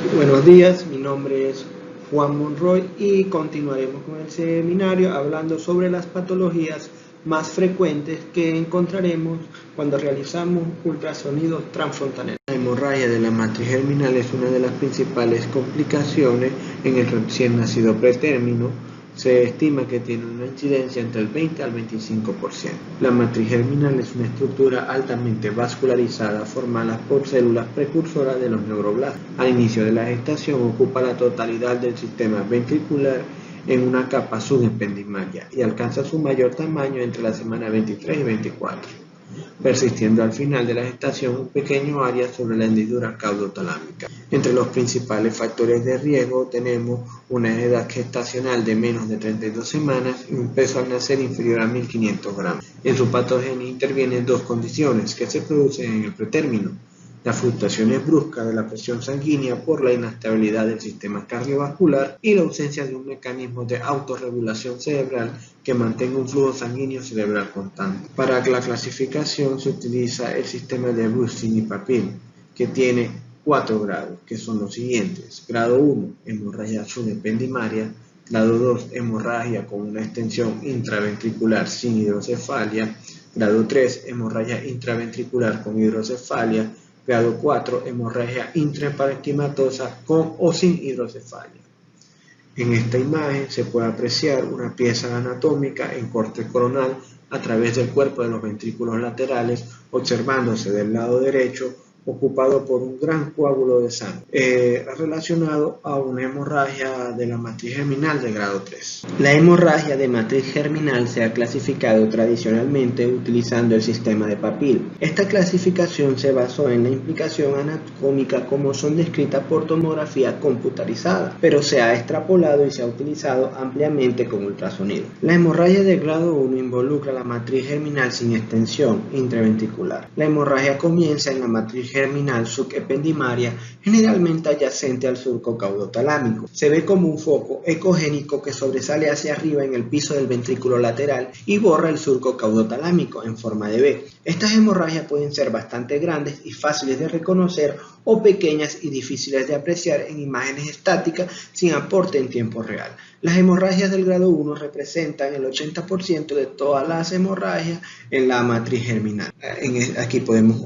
Buenos días, mi nombre es Juan Monroy y continuaremos con el seminario hablando sobre las patologías más frecuentes que encontraremos cuando realizamos ultrasonido transfrontalero. La hemorragia de la matriz germinal es una de las principales complicaciones en el recién nacido pretérmino. Se estima que tiene una incidencia entre el 20 al 25%. La matriz germinal es una estructura altamente vascularizada formada por células precursoras de los neuroblastos. Al inicio de la gestación ocupa la totalidad del sistema ventricular en una capa subependimaria y alcanza su mayor tamaño entre la semana 23 y 24, persistiendo al final de la gestación un pequeño área sobre la hendidura caudotalámica. Entre los principales factores de riesgo tenemos una edad gestacional de menos de 32 semanas y un peso al nacer inferior a 1.500 gramos. En su patogenia intervienen dos condiciones que se producen en el pretérmino: las fluctuaciones bruscas de la presión sanguínea por la inestabilidad del sistema cardiovascular y la ausencia de un mecanismo de autorregulación cerebral que mantenga un flujo sanguíneo cerebral constante. Para la clasificación se utiliza el sistema de Bursing y Papin, que tiene 4 grados, que son los siguientes: grado 1, hemorragia subependimaria; grado 2, hemorragia con una extensión intraventricular sin hidrocefalia; grado 3, hemorragia intraventricular con hidrocefalia; grado 4, hemorragia intraparenquimatosa con o sin hidrocefalia. En esta imagen se puede apreciar una pieza anatómica en corte coronal a través del cuerpo de los ventrículos laterales, observándose del lado derecho ocupado por un gran coágulo de sangre relacionado a una hemorragia de la matriz germinal de grado 3. La hemorragia de matriz germinal se ha clasificado tradicionalmente utilizando el sistema de Papin. Esta clasificación se basó en la implicación anatómica como son descritas por tomografía computarizada, pero se ha extrapolado y se ha utilizado ampliamente con ultrasonido. La hemorragia de grado 1 involucra la matriz germinal sin extensión intraventricular. La hemorragia comienza en la matriz germinal subependimaria, generalmente adyacente al surco caudotalámico. Se ve como un foco ecogénico que sobresale hacia arriba en el piso del ventrículo lateral y borra el surco caudotalámico en forma de V. Estas hemorragias pueden ser bastante grandes y fáciles de reconocer o pequeñas y difíciles de apreciar en imágenes estáticas sin aporte en tiempo real. Las hemorragias del grado 1 representan el 80% de todas las hemorragias en la matriz germinal. Aquí podemos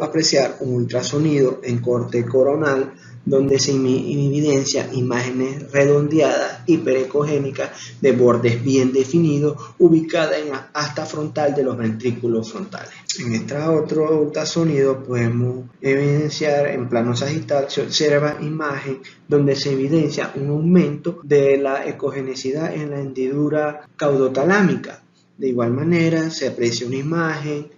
apreciar un ultrasonido en corte coronal donde se evidencia imágenes redondeadas hiperecogénicas de bordes bien definidos ubicadas en la asta frontal de los ventrículos frontales. En este otro ultrasonido podemos evidenciar en plano sagital, se observa imagen donde se evidencia un aumento de la ecogenicidad en la hendidura caudotalámica. De igual manera se aprecia una imagen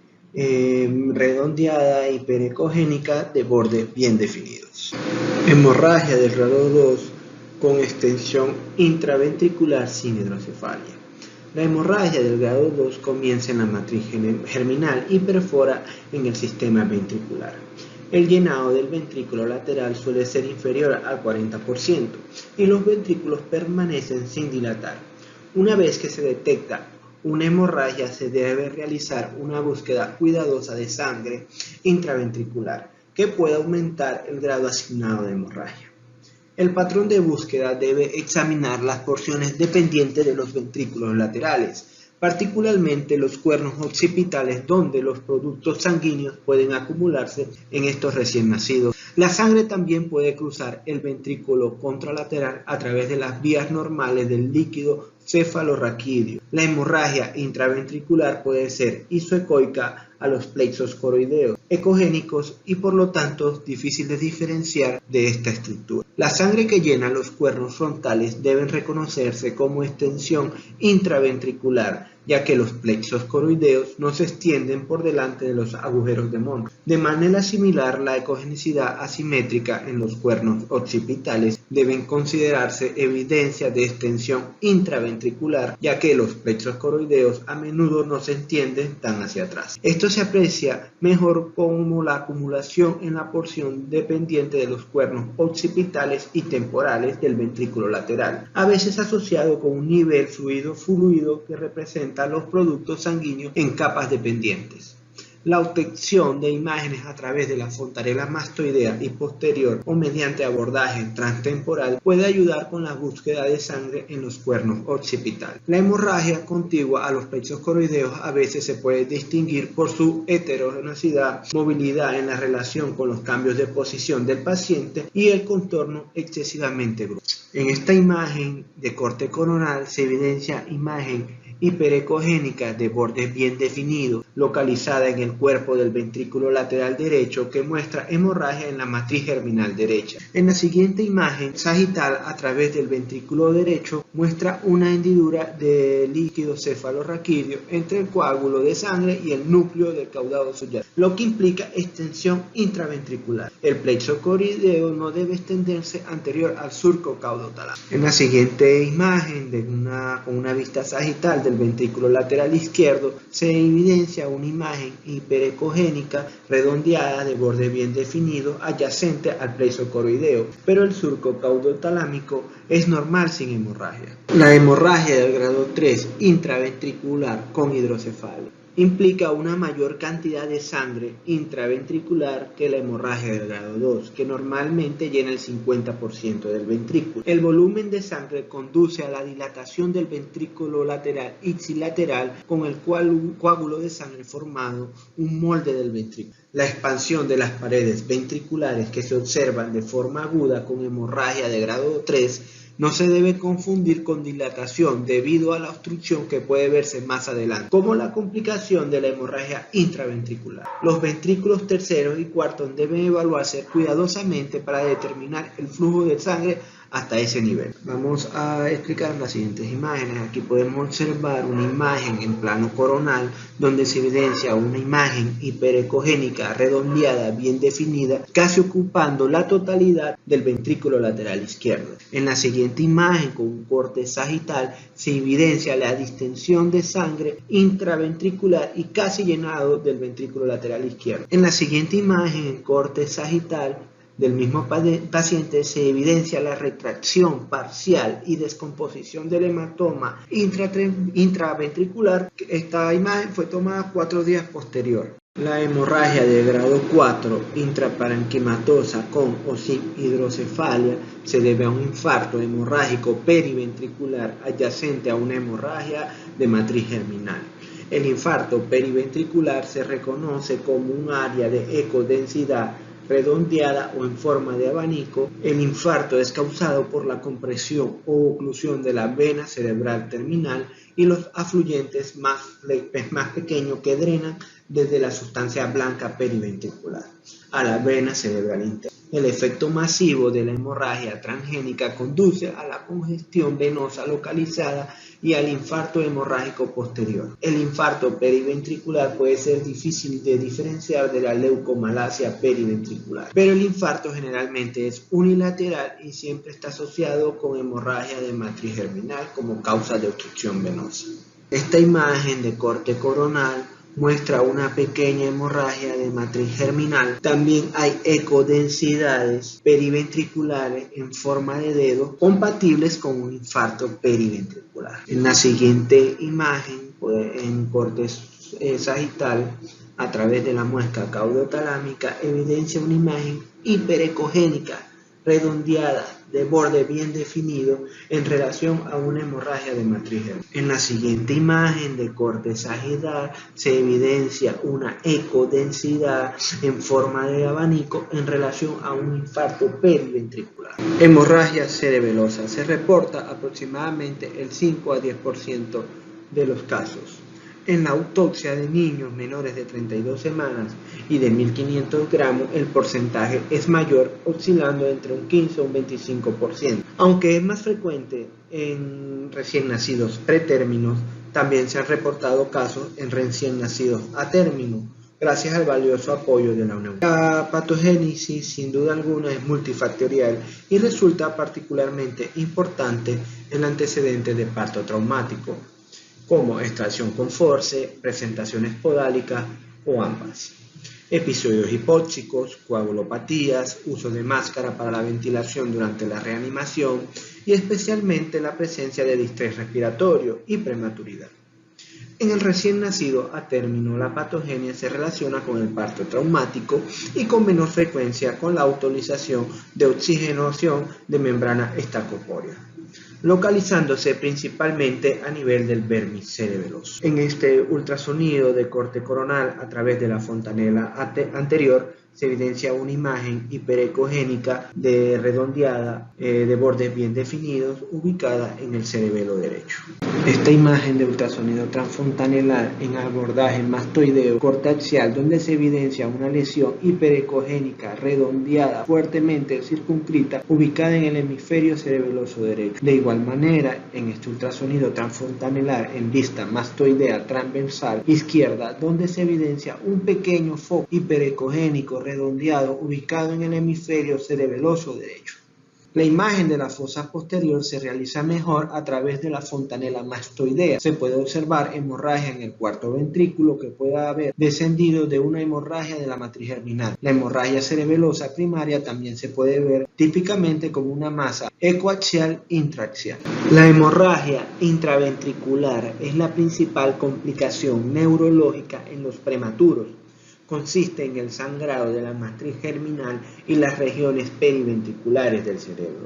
redondeada hiperecogénica de bordes bien definidos. Hemorragia del grado 2 con extensión intraventricular sin hidrocefalia. La hemorragia del grado 2 comienza en la matriz germinal y perfora en el sistema ventricular. El llenado del ventrículo lateral suele ser inferior al 40% y los ventrículos permanecen sin dilatar. Una vez que se detecta una hemorragia, se debe realizar una búsqueda cuidadosa de sangre intraventricular que pueda aumentar el grado asignado de hemorragia. El patrón de búsqueda debe examinar las porciones dependientes de los ventrículos laterales, particularmente los cuernos occipitales donde los productos sanguíneos pueden acumularse en estos recién nacidos. La sangre también puede cruzar el ventrículo contralateral a través de las vías normales del líquido cefalorraquídeo. La hemorragia intraventricular puede ser isoecoica a los plexos coroideos, ecogénicos y por lo tanto difícil de diferenciar de esta estructura. La sangre que llena los cuernos frontales deben reconocerse como extensión intraventricular, ya que los plexos coroideos no se extienden por delante de los agujeros de Monro. De manera similar, la ecogenicidad asimétrica en los cuernos occipitales deben considerarse evidencia de extensión intraventricular, ya que los plexos coroideos a menudo no se extienden tan hacia atrás. Esto se aprecia mejor como la acumulación en la porción dependiente de los cuernos occipitales y temporales del ventrículo lateral, a veces asociado con un nivel fluido que representa los productos sanguíneos en capas dependientes. La obtención de imágenes a través de la fontanela mastoidea y posterior o mediante abordaje transtemporal puede ayudar con la búsqueda de sangre en los cuernos occipitales. La hemorragia contigua a los plexos coroideos a veces se puede distinguir por su heterogeneidad, movilidad en la relación con los cambios de posición del paciente y el contorno excesivamente grueso. En esta imagen de corte coronal se evidencia imagen hiperecogénica de bordes bien definidos, localizada en el cuerpo del ventrículo lateral derecho, que muestra hemorragia en la matriz germinal derecha. En la siguiente imagen sagital, a través del ventrículo derecho, muestra una hendidura de líquido cefalorraquídeo entre el coágulo de sangre y el núcleo del caudado subyacente, lo que implica extensión intraventricular. El plexo coroideo no debe extenderse anterior al surco caudotalámico. En la siguiente imagen, con una vista sagital del ventrículo lateral izquierdo, se evidencia una imagen hiperecogénica redondeada de borde bien definido adyacente al plexo coroideo, pero el surco caudotalámico es normal sin hemorragia. La hemorragia del grado 3 intraventricular con hidrocefalia implica una mayor cantidad de sangre intraventricular que la hemorragia del grado 2, que normalmente llena el 50% del ventrículo. El volumen de sangre conduce a la dilatación del ventrículo lateral ipsilateral, con el coágulo de sangre formado un molde del ventrículo. La expansión de las paredes ventriculares que se observan de forma aguda con hemorragia de grado 3 no se debe confundir con dilatación debido a la obstrucción que puede verse más adelante, como la complicación de la hemorragia intraventricular. Los ventrículos terceros y cuartos deben evaluarse cuidadosamente para determinar el flujo de sangre hasta ese nivel. Vamos a explicar las siguientes imágenes. Aquí podemos observar una imagen en plano coronal donde se evidencia una imagen hiperecogénica redondeada bien definida, casi ocupando la totalidad del ventrículo lateral izquierdo. En la siguiente imagen, con un corte sagital, se evidencia la distensión de sangre intraventricular y casi llenado del ventrículo lateral izquierdo. En la siguiente imagen, en corte sagital del mismo paciente, se evidencia la retracción parcial y descomposición del hematoma intraventricular. Esta imagen fue tomada 4 días posterior. La hemorragia de grado 4 intraparenquimatosa con o sin hidrocefalia se debe a un infarto hemorrágico periventricular adyacente a una hemorragia de matriz germinal. El infarto periventricular se reconoce como un área de ecodensidad redondeada o en forma de abanico. El infarto es causado por la compresión o oclusión de la vena cerebral terminal y los afluentes más pequeños que drenan desde la sustancia blanca periventricular a la vena cerebral interna. El efecto masivo de la hemorragia transgénica conduce a la congestión venosa localizada y al infarto hemorrágico posterior. El infarto periventricular puede ser difícil de diferenciar de la leucomalacia periventricular, pero el infarto generalmente es unilateral y siempre está asociado con hemorragia de matriz germinal como causa de obstrucción venosa. Esta imagen de corte coronal muestra una pequeña hemorragia de matriz germinal. También hay ecodensidades periventriculares en forma de dedo compatibles con un infarto periventricular. En la siguiente imagen, en corte sagital, a través de la muesca caudotalámica, evidencia una imagen hiperecogénica redondeada de borde bien definido en relación a una hemorragia de matriz germinal. En la siguiente imagen de corte sagital se evidencia una ecodensidad en forma de abanico en relación a un infarto periventricular. Hemorragia cerebelosa se reporta aproximadamente el 5 a 10% de los casos. En la autopsia de niños menores de 32 semanas y de 1.500 gramos, el porcentaje es mayor, oscilando entre un 15 o un 25%. Aunque es más frecuente en recién nacidos pretérminos, también se han reportado casos en recién nacidos a término, gracias al valioso apoyo de la Unión. La patogénesis, sin duda alguna, es multifactorial y resulta particularmente importante en antecedentes de parto traumático, como extracción con force, presentaciones podálicas o ambas. Episodios hipóxicos, coagulopatías, uso de máscara para la ventilación durante la reanimación y especialmente la presencia de distrés respiratorio y prematuridad. En el recién nacido a término, la patogenia se relaciona con el parto traumático y con menor frecuencia con la utilización de oxigenación de membrana extracorpórea, localizándose principalmente a nivel del vermis cerebeloso. En este ultrasonido de corte coronal a través de la fontanela anterior se evidencia una imagen hiperecogénica redondeada de bordes bien definidos ubicada en el cerebelo derecho. Esta imagen de ultrasonido transfontanelar en abordaje mastoideo corte axial, donde se evidencia una lesión hiperecogénica redondeada fuertemente circunscrita ubicada en el hemisferio cerebeloso derecho. De igual manera, en este ultrasonido transfontanelar en vista mastoidea transversal izquierda, donde se evidencia un pequeño foco hiperecogénico redondeado ubicado en el hemisferio cerebeloso derecho. La imagen de la fosa posterior se realiza mejor a través de la fontanela mastoidea. Se puede observar hemorragia en el cuarto ventrículo que puede haber descendido de una hemorragia de la matriz germinal. La hemorragia cerebelosa primaria también se puede ver típicamente como una masa ecoaxial intraaxial. La hemorragia intraventricular es la principal complicación neurológica en los prematuros. Consiste en el sangrado de la matriz germinal y las regiones periventriculares del cerebro.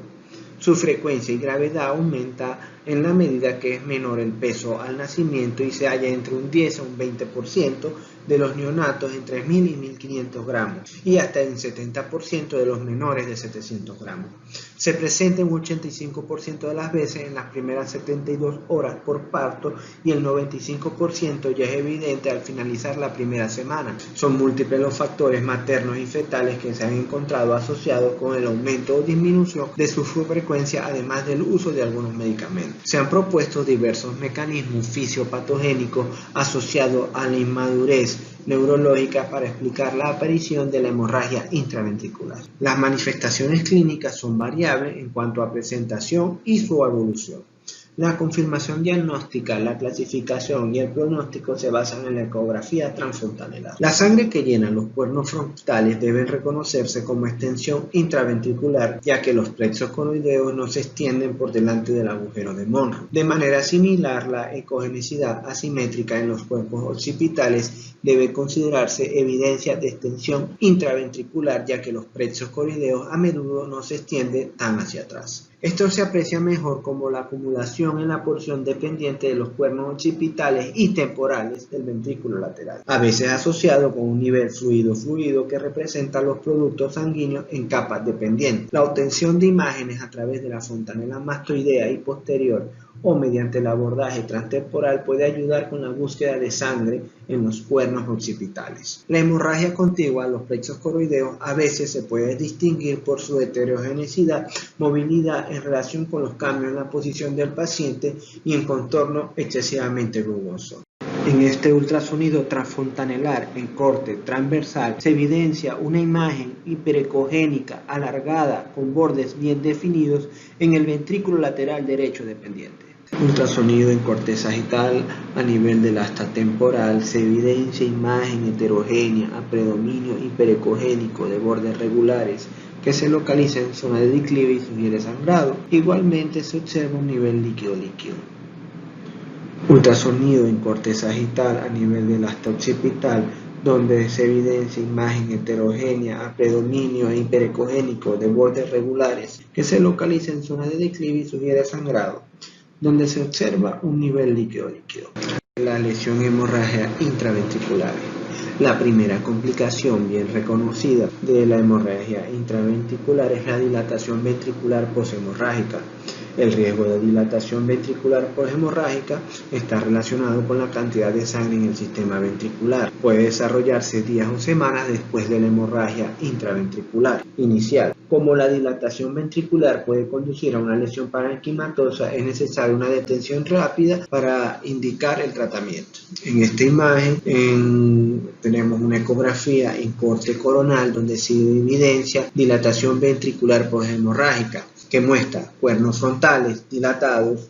Su frecuencia y gravedad aumenta en la medida que es menor el peso al nacimiento y se halla entre un 10 a un 20% de los neonatos entre 1000 y 1500 gramos y hasta el 70% de los menores de 700 gramos. Se presenta un 85% de las veces en las primeras 72 horas por parto y el 95% ya es evidente al finalizar la primera semana. Son múltiples los factores maternos y fetales que se han encontrado asociados con el aumento o disminución de su frecuencia, además del uso de algunos medicamentos. Se han propuesto diversos mecanismos fisiopatogénicos asociados a la inmadurez neurológica para explicar la aparición de la hemorragia intraventricular. Las manifestaciones clínicas son variables en cuanto a presentación y su evolución. La confirmación diagnóstica, la clasificación y el pronóstico se basan en la ecografía transfontanelar. La sangre que llena los cuernos frontales debe reconocerse como extensión intraventricular, ya que los plexos coroideos no se extienden por delante del agujero de Monro. De manera similar, la ecogenicidad asimétrica en los cuerpos occipitales debe considerarse evidencia de extensión intraventricular, ya que los plexos coroideos a menudo no se extienden tan hacia atrás. Esto se aprecia mejor como la acumulación en la porción dependiente de los cuernos occipitales y temporales del ventrículo lateral, a veces asociado con un nivel fluido que representa los productos sanguíneos en capas dependientes. La obtención de imágenes a través de la fontanela mastoidea y posterior o mediante el abordaje transtemporal puede ayudar con la búsqueda de sangre en los cuernos occipitales. La hemorragia contigua a los plexos coroideos a veces se puede distinguir por su heterogeneidad, movilidad en relación con los cambios en la posición del paciente y en contorno excesivamente rugoso. En este ultrasonido transfontanelar en corte transversal se evidencia una imagen hiperecogénica alargada con bordes bien definidos en el ventrículo lateral derecho dependiente. Ultrasonido en corte sagital a nivel del asta temporal se evidencia imagen heterogénea a predominio hiperecogénico de bordes regulares que se localiza en zona de declive y sugiere sangrado. Igualmente se observa un nivel líquido-líquido. Ultrasonido en corte sagital a nivel del asta occipital, donde se evidencia imagen heterogénea a predominio hiperecogénico de bordes regulares que se localiza en zona de declive y sugiere sangrado, donde se observa un nivel líquido-líquido. La lesión hemorragia intraventricular. La primera complicación bien reconocida de la hemorragia intraventricular es la dilatación ventricular poshemorrágica. El riesgo de dilatación ventricular poshemorrágica está relacionado con la cantidad de sangre en el sistema ventricular. Puede desarrollarse días o semanas después de la hemorragia intraventricular inicial. Como la dilatación ventricular puede conducir a una lesión parenquimatosa, es necesaria una detención rápida para indicar el tratamiento. En esta imagen tenemos una ecografía en corte coronal donde se evidencia dilatación ventricular poshemorrágica, que muestra cuernos frontales dilatados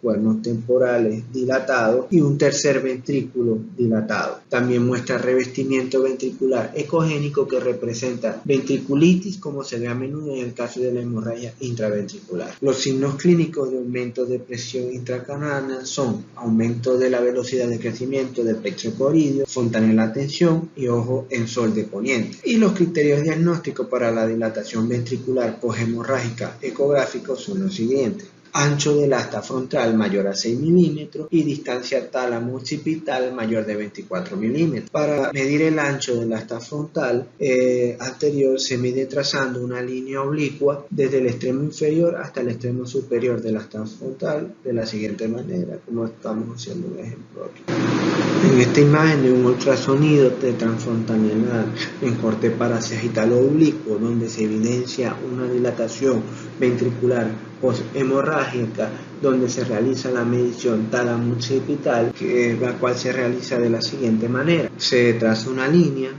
cuernos temporales dilatados y un tercer ventrículo dilatado. También muestra revestimiento ventricular ecogénico que representa ventriculitis, como se ve a menudo en el caso de la hemorragia intraventricular. Los signos clínicos de aumento de presión intracraniana son aumento de la velocidad de crecimiento del plexo coroideo, fontanela tensión y ojo en sol de poniente. Y los criterios diagnósticos para la dilatación ventricular poshemorrágica ecográficos son los siguientes: ancho del asta frontal mayor a 6 milímetros y distancia tálamo-occipital mayor de 24 milímetros. Para medir el ancho del asta frontal anterior se mide trazando una línea oblicua desde el extremo inferior hasta el extremo superior del asta frontal de la siguiente manera, como estamos haciendo un ejemplo aquí. En esta imagen de un ultrasonido de transfontanelal en corte parasagittal oblicuo, donde se evidencia una dilatación ventricular poshemorrágica, donde se realiza la medición tálamo-occipital, la cual se realiza de la siguiente manera: se traza una línea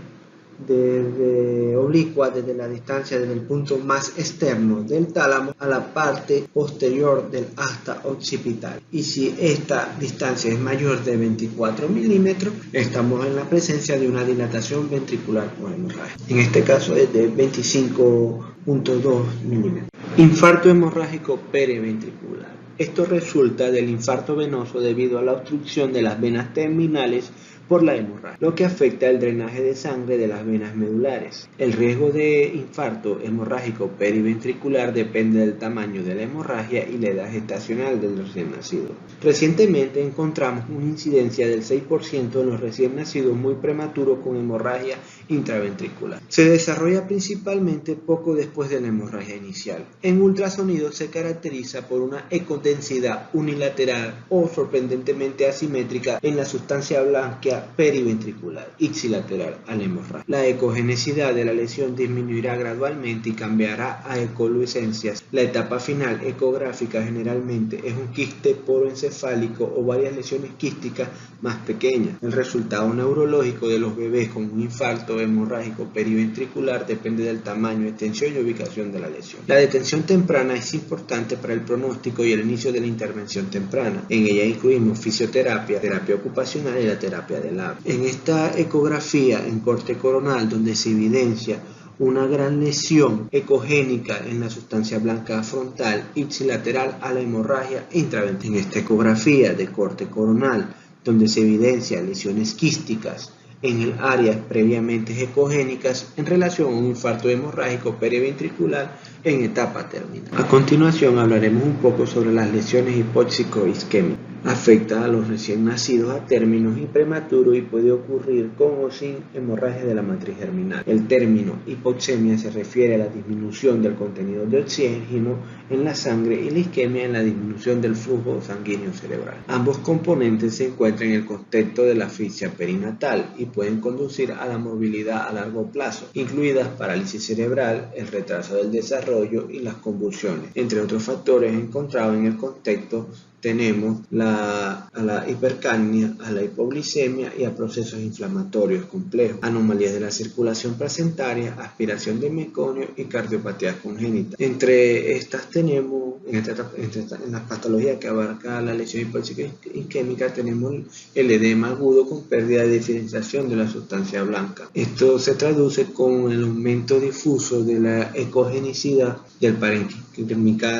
oblicua desde la distancia desde el punto más externo del tálamo a la parte posterior del asta occipital, y si esta distancia es mayor de 24 milímetros estamos en la presencia de una dilatación ventricular poshemorrágica. En este caso es de 25.2 milímetros. Infarto hemorrágico periventricular. Esto resulta del infarto venoso debido a la obstrucción de las venas terminales por la hemorragia, lo que afecta el drenaje de sangre de las venas medulares. El riesgo de infarto hemorrágico periventricular depende del tamaño de la hemorragia y la edad gestacional del recién nacido. Recientemente encontramos una incidencia del 6% en los recién nacidos muy prematuros con hemorragia intraventricular. Se desarrolla principalmente poco después de la hemorragia inicial. En ultrasonido se caracteriza por una ecodensidad unilateral o sorprendentemente asimétrica en la sustancia blanca periventricular ipsilateral a la hemorragia. La ecogenicidad de la lesión disminuirá gradualmente y cambiará a ecoluescencias. La etapa final ecográfica generalmente es un quiste poroencefálico o varias lesiones quísticas más pequeñas. El resultado neurológico de los bebés con un infarto hemorrágico periventricular depende del tamaño, extensión y ubicación de la lesión. La detención temprana es importante para el pronóstico y el inicio de la intervención temprana. En ella incluimos fisioterapia, terapia ocupacional y la terapia del habla. En esta ecografía en corte coronal, donde se evidencia una gran lesión ecogénica en la sustancia blanca frontal ipsilateral a la hemorragia intraventricular. En esta ecografía de corte coronal, donde se evidencia lesiones quísticas en áreas previamente ecogénicas en relación a un infarto hemorrágico periventricular en etapa terminal. A continuación hablaremos un poco sobre las lesiones hipóxico-isquémicas. Afecta a los recién nacidos a términos y prematuros y puede ocurrir con o sin hemorragia de la matriz germinal. El término hipoxemia se refiere a la disminución del contenido de oxígeno en la sangre y la isquemia en la disminución del flujo sanguíneo cerebral. Ambos componentes se encuentran en el contexto de la asfixia perinatal y pueden conducir a la morbilidad a largo plazo, incluidas parálisis cerebral, el retraso del desarrollo y las convulsiones. Entre otros factores encontrados en el contexto tenemos a la hipercapnia, a la hipoglicemia y a procesos inflamatorios complejos, anomalías de la circulación placentaria, aspiración de meconio y cardiopatías congénitas. Entre estas tenemos, en las patologías que abarca la lesión hipóxico-isquémica, tenemos el edema agudo con pérdida de diferenciación de la sustancia blanca. Esto se traduce con el aumento difuso de la ecogenicidad del parénquima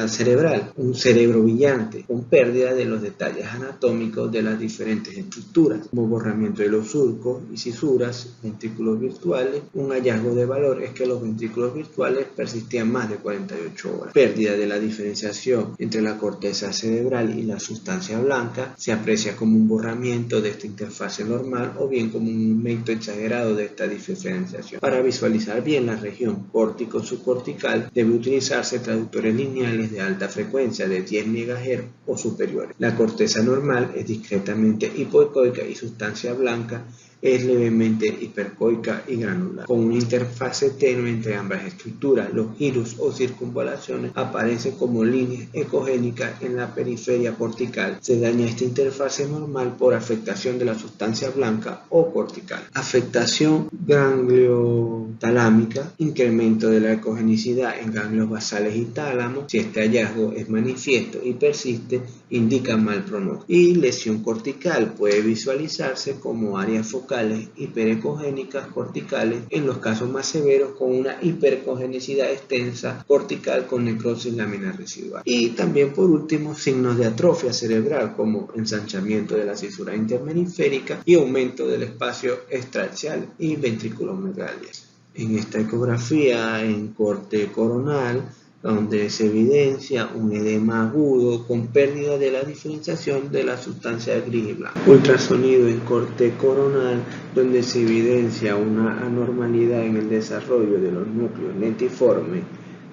cerebral, un cerebro brillante con pérdida de los detalles anatómicos de las diferentes estructuras, como borramiento de los surcos y cisuras, ventrículos virtuales. Un hallazgo de valor es que los ventrículos virtuales persistían más de 48 horas. Pérdida de la diferenciación entre la corteza cerebral y la sustancia blanca se aprecia como un borramiento de esta interfase normal o bien como un aumento exagerado de esta diferenciación. Para visualizar bien la región córtico-subcortical debe utilizarse traductores lineales de alta frecuencia de 10 MHz o superiores. La corteza normal es discretamente hipoecoica y sustancia blanca es levemente hipercoica y granular, con una interfase tenue entre ambas estructuras. Los giros o circunvalaciones aparecen como líneas ecogénicas en la periferia cortical. Se daña esta interfase normal por afectación de la sustancia blanca o cortical. Afectación gangliotalámica, incremento de la ecogenicidad en ganglios basales y tálamos. Si este hallazgo es manifiesto y persiste, indica mal pronóstico. Y lesión cortical puede visualizarse como áreas focales hiperecogénicas corticales en los casos más severos, con una hiperecogenicidad extensa cortical con necrosis laminar residual. Y también, por último, signos de atrofia cerebral como ensanchamiento de la cisura interhemisférica y aumento del espacio extraaxial y ventriculomegalias. En esta ecografía en corte coronal, donde se evidencia un edema agudo con pérdida de la diferenciación de la sustancia gris y blanca. Ultrasonido en corte coronal, donde se evidencia una anormalidad en el desarrollo de los núcleos lentiformes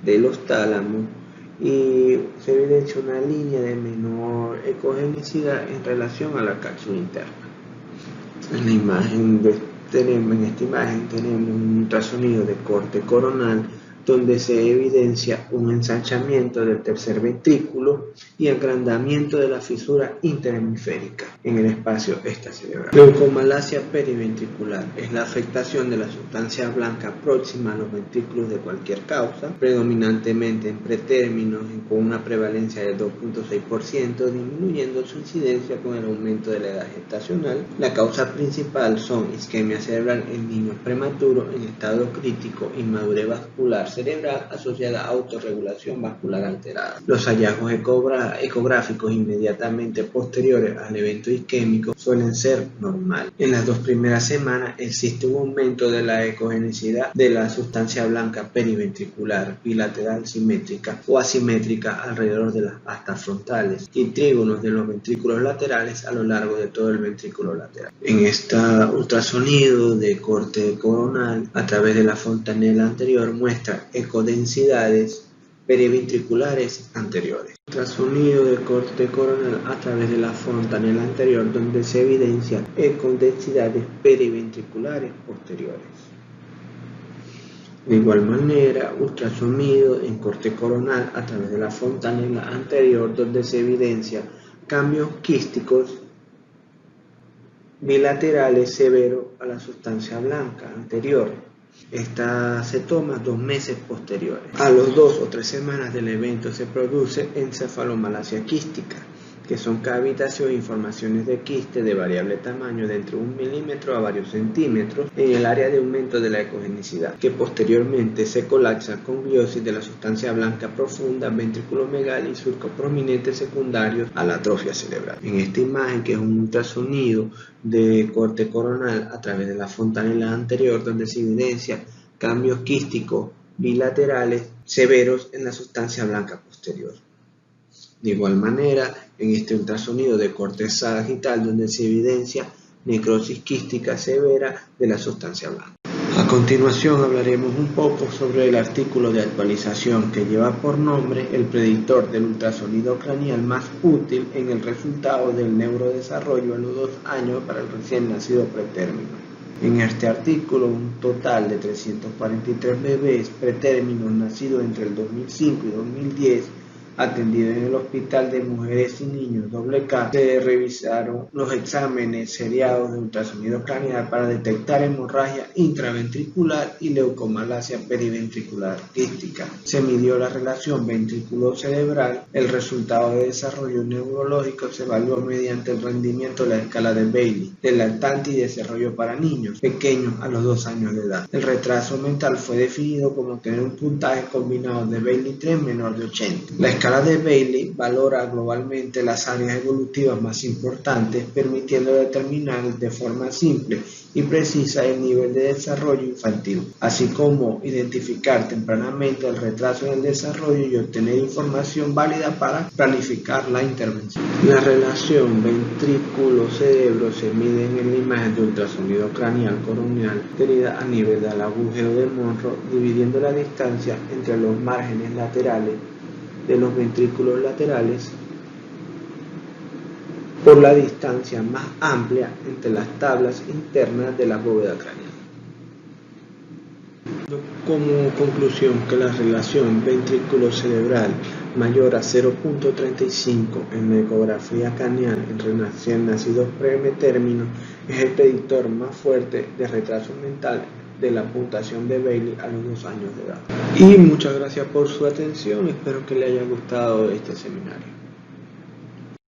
de los tálamos y se evidencia una línea de menor ecogenicidad en relación a la cápsula interna. En esta imagen tenemos un ultrasonido de corte coronal, donde se evidencia un ensanchamiento del tercer ventrículo y agrandamiento de la fisura interhemisférica en el espacio extracerebral. Leucomalacia periventricular es la afectación de la sustancia blanca próxima a los ventrículos de cualquier causa, predominantemente en pretérminos con una prevalencia del 2.6%, disminuyendo su incidencia con el aumento de la edad gestacional. La causa principal son isquemia cerebral en niños prematuros en estado crítico, inmadurez vascular cerebral asociada a autorregulación vascular alterada. Los hallazgos ecográficos inmediatamente posteriores al evento isquémico suelen ser normales. En las 2 primeras semanas existe un aumento de la ecogenicidad de la sustancia blanca periventricular, bilateral simétrica o asimétrica alrededor de las astas frontales y trígonos de los ventrículos laterales a lo largo de todo el ventrículo lateral. En este ultrasonido de corte coronal a través de la fontanela anterior muestra ecodensidades periventriculares anteriores. Ultrasonido de corte coronal a través de la fontanela anterior, donde se evidencia ecodensidades periventriculares posteriores. De igual manera, ultrasonido en corte coronal a través de la fontanela anterior, donde se evidencia cambios quísticos bilaterales severos a la sustancia blanca anterior. Esta se toma 2 meses posteriores. A los 2 o 3 semanas del evento se produce encefalomalacia quística, que son cavitación y formaciones de quiste de variable tamaño de entre 1 milímetro a varios centímetros en el área de aumento de la ecogenicidad, que posteriormente se colapsa con gliosis de la sustancia blanca profunda, ventriculomegalia y surcos prominentes secundarios a la atrofia cerebral. En esta imagen, que es un ultrasonido de corte coronal a través de la fontanela anterior, donde se evidencia cambios quísticos bilaterales severos en la sustancia blanca posterior. De igual manera, en este ultrasonido de corte sagital, donde se evidencia necrosis quística severa de la sustancia blanca. A continuación hablaremos un poco sobre el artículo de actualización que lleva por nombre el predictor del ultrasonido craneal más útil en el resultado del neurodesarrollo a los 2 años para el recién nacido pretérmino. En este artículo, un total de 343 bebés pretérminos nacidos entre el 2005 y 2010 atendidos en el Hospital de Mujeres y Niños WK, se revisaron los exámenes seriados de ultrasonido craneal para detectar hemorragia intraventricular y leucomalacia periventricular quística. Se midió la relación ventrículo-cerebral. El resultado de desarrollo neurológico se evaluó mediante el rendimiento de la escala de Bayley, de lactante y desarrollo para niños pequeños a los 2 años de edad. El retraso mental fue definido como tener un puntaje combinado de Bayley 3 menor de 80. La escala de Bayley valora globalmente las áreas evolutivas más importantes, permitiendo determinar de forma simple y precisa el nivel de desarrollo infantil, así como identificar tempranamente el retraso en el desarrollo y obtener información válida para planificar la intervención. La relación ventrículo-cerebro se mide en la imagen de ultrasonido craneal coronal tenida a nivel del agujero de Monro, dividiendo la distancia entre los márgenes laterales de los ventrículos laterales por la distancia más amplia entre las tablas internas de la bóveda craneal. Como conclusión, que la relación ventrículo cerebral mayor a 0.35 en la ecografía craneal en recién nacidos prematérminos es el predictor más fuerte de retraso mental de la puntuación de Bayley a los 2 años de edad. Y muchas gracias por su atención, espero que le haya gustado este seminario.